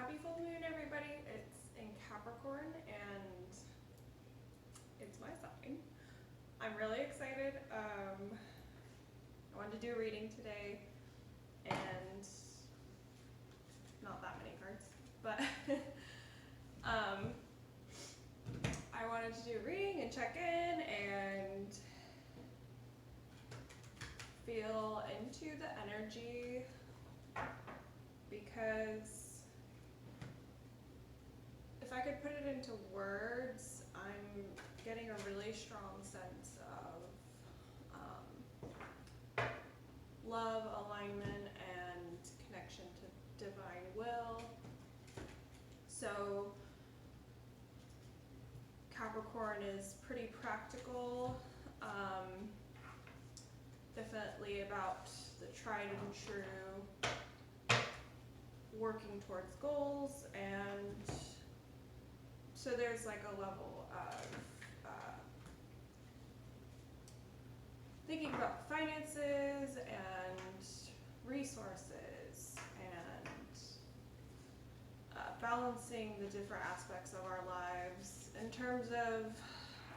Happy full moon, everybody. It's in Capricorn and it's my sign. I'm really excited. I wanted to do a reading today and not that many cards, but I wanted to do a reading and check in and feel into the energy because if I could put it into words, I'm getting a really strong sense of love, alignment, and connection to divine will. So Capricorn is pretty practical, definitely about the tried and true, working towards goals, and so there's like a level of thinking about finances and resources and balancing the different aspects of our lives in terms of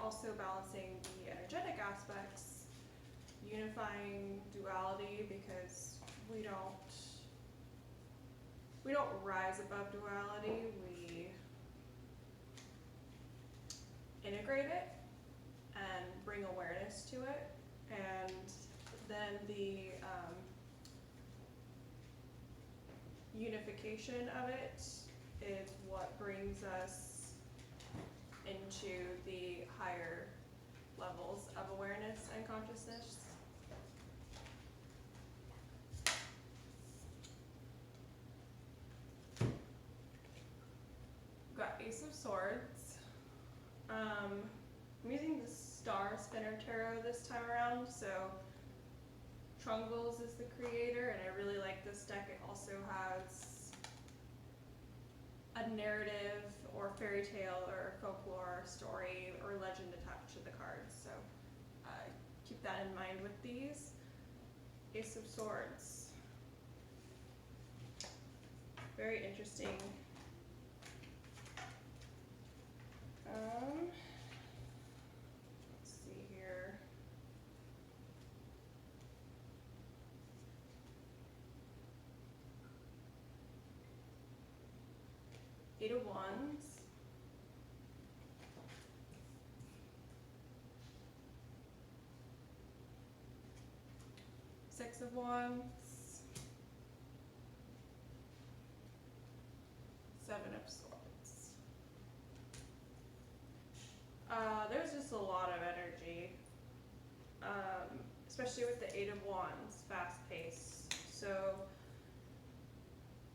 also balancing the energetic aspects, unifying duality, because we don't rise above duality, we integrate it and bring awareness to it, and then the unification of it is what brings us into the higher levels of awareness and consciousness. Got Ace of Swords. I'm using the Star Spinner Tarot this time around, so Trungles is the creator, and I really like this deck. It also has a narrative or fairy tale or folklore story or legend attached to the cards, so keep that in mind with these. Ace of Swords. Very interesting. Let's see here. Eight of Wands. Six of Wands. Seven of Swords. There's just a lot of energy, especially with the Eight of Wands, fast pace. So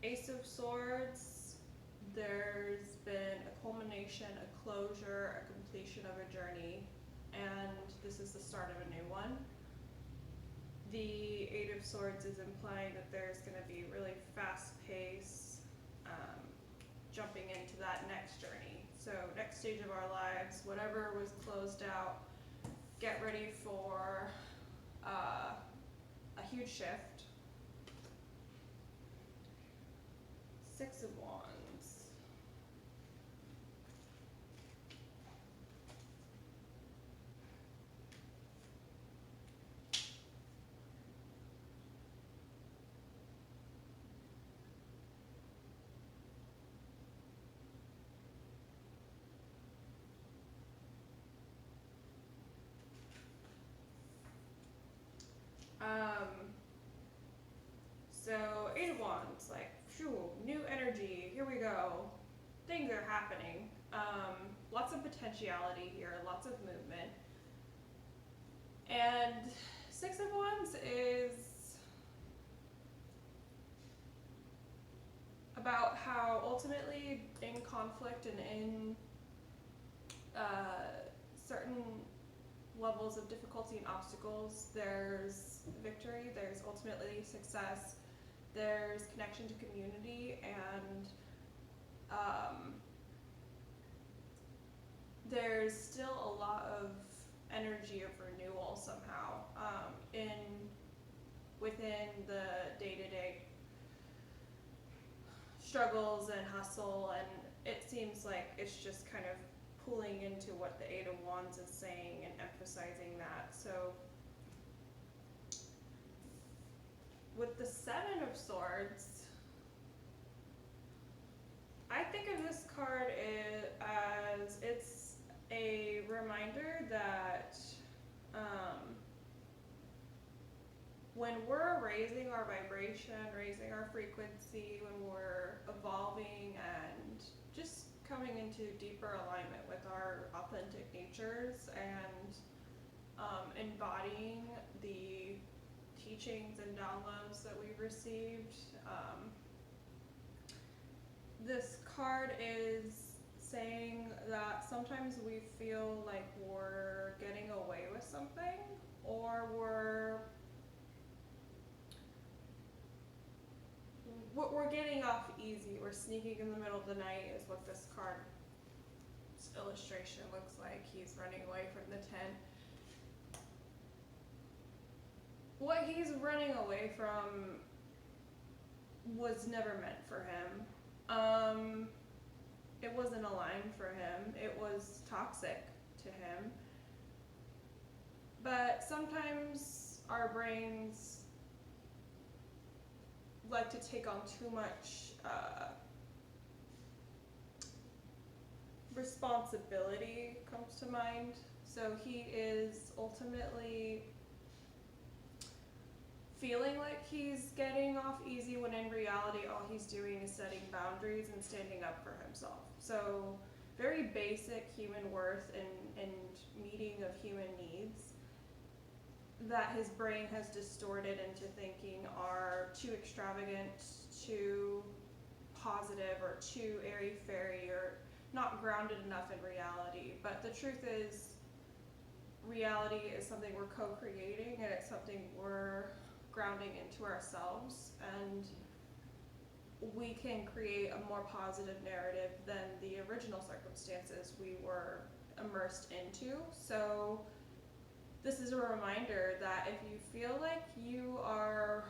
Ace of Swords, there's been a culmination, a closure, a completion of a journey, and this is the start of a new one. The Eight of Swords is implying that there's going to be really fast pace, jumping into that next journey. So next stage of our lives, whatever was closed out, get ready for a huge shift. Six of Wands. So Eight of Wands, like, phew, new energy, here we go. Things are happening. Lots of potentiality here, lots of movement. And Six of Wands is about how ultimately in conflict and in certain levels of difficulty and obstacles, there's victory, there's ultimately success, there's connection to community, and there's still a lot of energy of renewal somehow within the day-to-day struggles and hustle, and it seems like it's just kind of pulling into what the Eight of Wands is saying and emphasizing that. So with the Seven of Swords, I think of this card as it's a reminder that when we're raising our vibration, raising our frequency, when we're evolving and just coming into deeper alignment with our authentic natures and embodying the teachings and downloads that we've received, this card is saying that sometimes we feel like we're getting away with something, or we're getting off easy. We're sneaking in the middle of the night is what this card's illustration looks like. He's running away from the tent. What he's running away from was never meant for him. It wasn't aligned for him. It was toxic to him. But sometimes our brains like to take on too much responsibility comes to mind. So he is ultimately feeling like he's getting off easy when in reality all he's doing is setting boundaries and standing up for himself. So very basic human worth and meeting of human needs that his brain has distorted into thinking are too extravagant, too positive, or too airy-fairy, or not grounded enough in reality. But the truth is, reality is something we're co-creating, and it's something we're grounding into ourselves, and we can create a more positive narrative than the original circumstances we were immersed into. So this is a reminder that if you feel like you are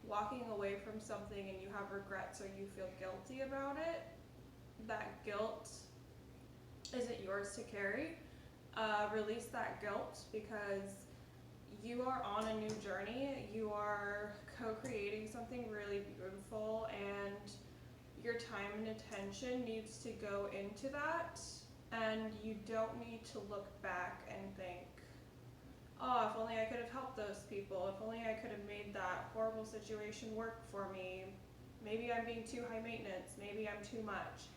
walking away from something and you have regrets or you feel guilty about it, that guilt isn't yours to carry. Release that guilt, because you are on a new journey. You are co-creating something really beautiful, and your time and attention needs to go into that, and you don't need to look back and think, oh, if only I could have helped those people, if only I could have made that horrible situation work for me, maybe I'm being too high maintenance, maybe I'm too much.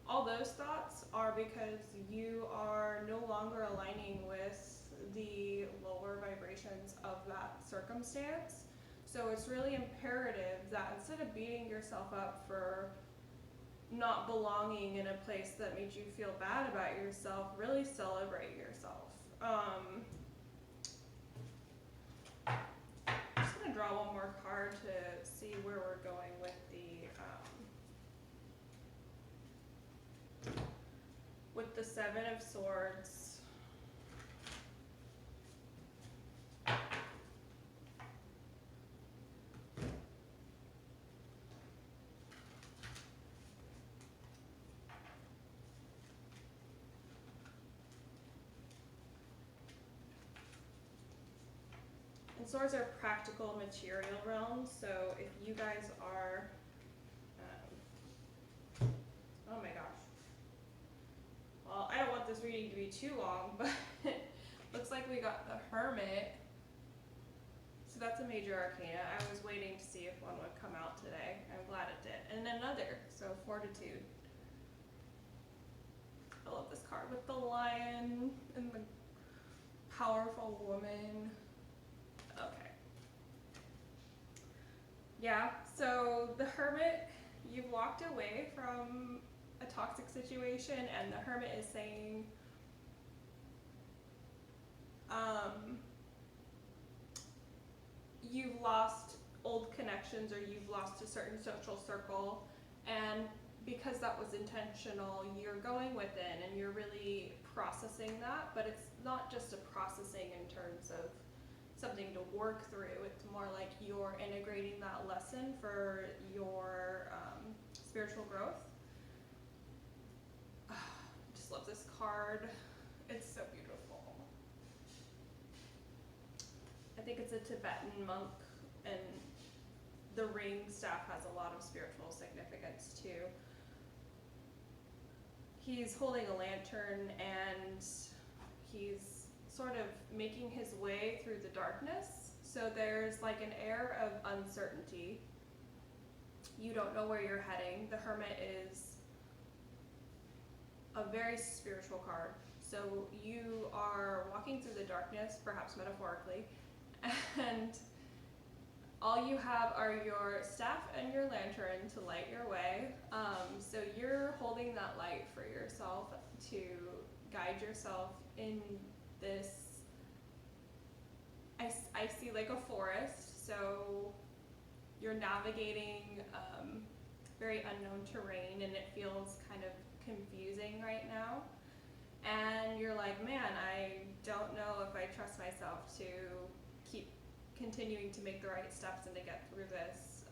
All those thoughts are because you are no longer aligning with the lower vibrations of that circumstance. So it's really imperative that instead of beating yourself up for not belonging in a place that made you feel bad about yourself, really celebrate yourself. I'm just going to draw one more card to see where we're going with the Seven of Swords. And swords are practical material realms, so if you guys are, oh my gosh. Well, I don't want this reading to be too long, but looks like we got the Hermit. So that's a major arcana. I was waiting to see if one would come out today. I'm glad it did. And another, so Fortitude. I love this card with the lion and the powerful woman. Okay. Yeah, so the Hermit, you've walked away from a toxic situation, and the Hermit is saying, you've lost old connections, or you've lost a certain social circle, and because that was intentional, you're going within and you're really processing that. But it's not just a processing in terms of something to work through. It's more like you're integrating that lesson for your spiritual growth. I just love this card. It's so beautiful. I think it's a Tibetan monk, and the ring staff has a lot of spiritual significance too. He's holding a lantern and he's sort of making his way through the darkness. So there's like an air of uncertainty. You don't know where you're heading. The Hermit is a very spiritual card. So you are walking through the darkness, perhaps metaphorically, and all you have are your staff and your lantern to light your way. So you're holding that light for yourself to guide yourself in this, I see like a forest, so you're navigating very unknown terrain and it feels kind of confusing right now. And you're like, man, I don't know if I trust myself to keep continuing to make the right steps and to get through this,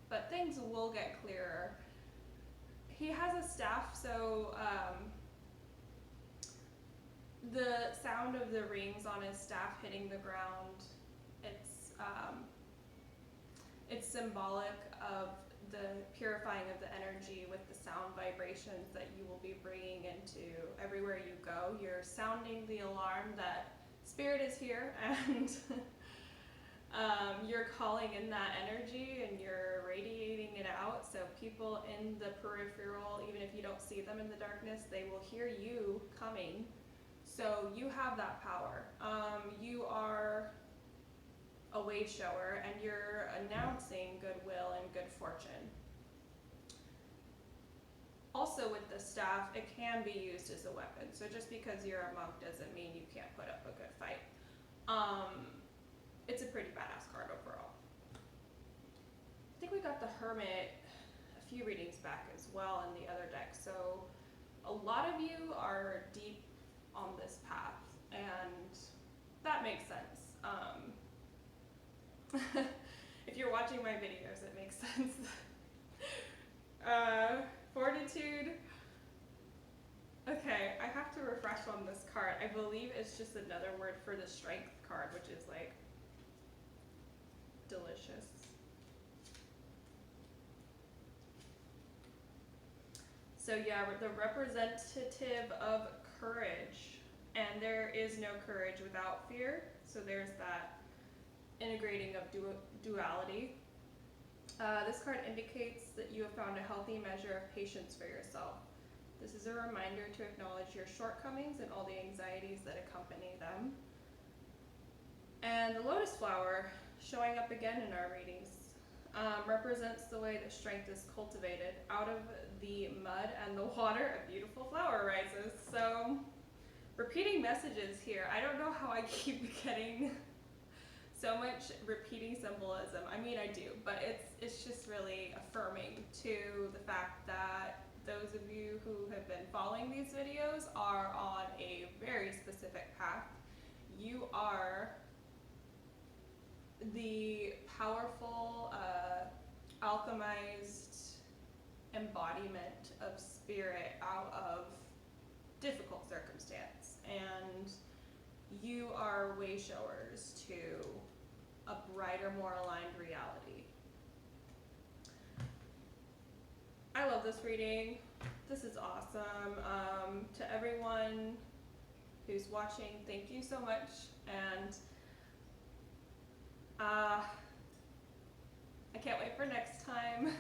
but things will get clearer. He has a staff, so the sound of the rings on his staff hitting the ground, it's symbolic of the purifying of the energy with the sound vibrations that you will be bringing into everywhere you go. You're sounding the alarm that spirit is here, and you're calling in that energy and you're radiating it out, so people in the peripheral, even if you don't see them in the darkness, they will hear you coming. So you have that power. You are a way shower and you're announcing goodwill and good fortune. Also with the staff, it can be used as a weapon. So just because you're a monk doesn't mean you can't put up a good fight. It's a pretty badass card overall. I think we got the Hermit a few readings back as well in the other deck. So a lot of you are deep on this path, and that makes sense. If you're watching my videos, it makes sense. Fortitude. Okay, I have to refresh on this card. I believe it's just another word for the strength card, which is like delicious. So yeah, the representative of courage, and there is no courage without fear. So there's that integrating of duality. This card indicates that you have found a healthy measure of patience for yourself. This is a reminder to acknowledge your shortcomings and all the anxieties that accompany them. And the lotus flower, showing up again in our readings, represents the way that strength is cultivated. Out of the mud and the water, a beautiful flower rises. So, repeating messages here. I don't know how I keep getting so much repeating symbolism. I mean, I do, but it's just really affirming to the fact that those of you who have been following these videos are on a very specific path. You are the powerful, alchemized embodiment of spirit out of difficult circumstance, and you are way showers to a brighter, more aligned reality. I love this reading. This is awesome. To everyone who's watching, thank you so much, and I can't wait for next time.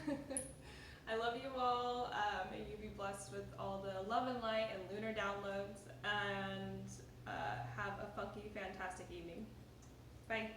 I love you all. May you be blessed with all the love and light and lunar downloads, and have a funky, fantastic evening. Bye.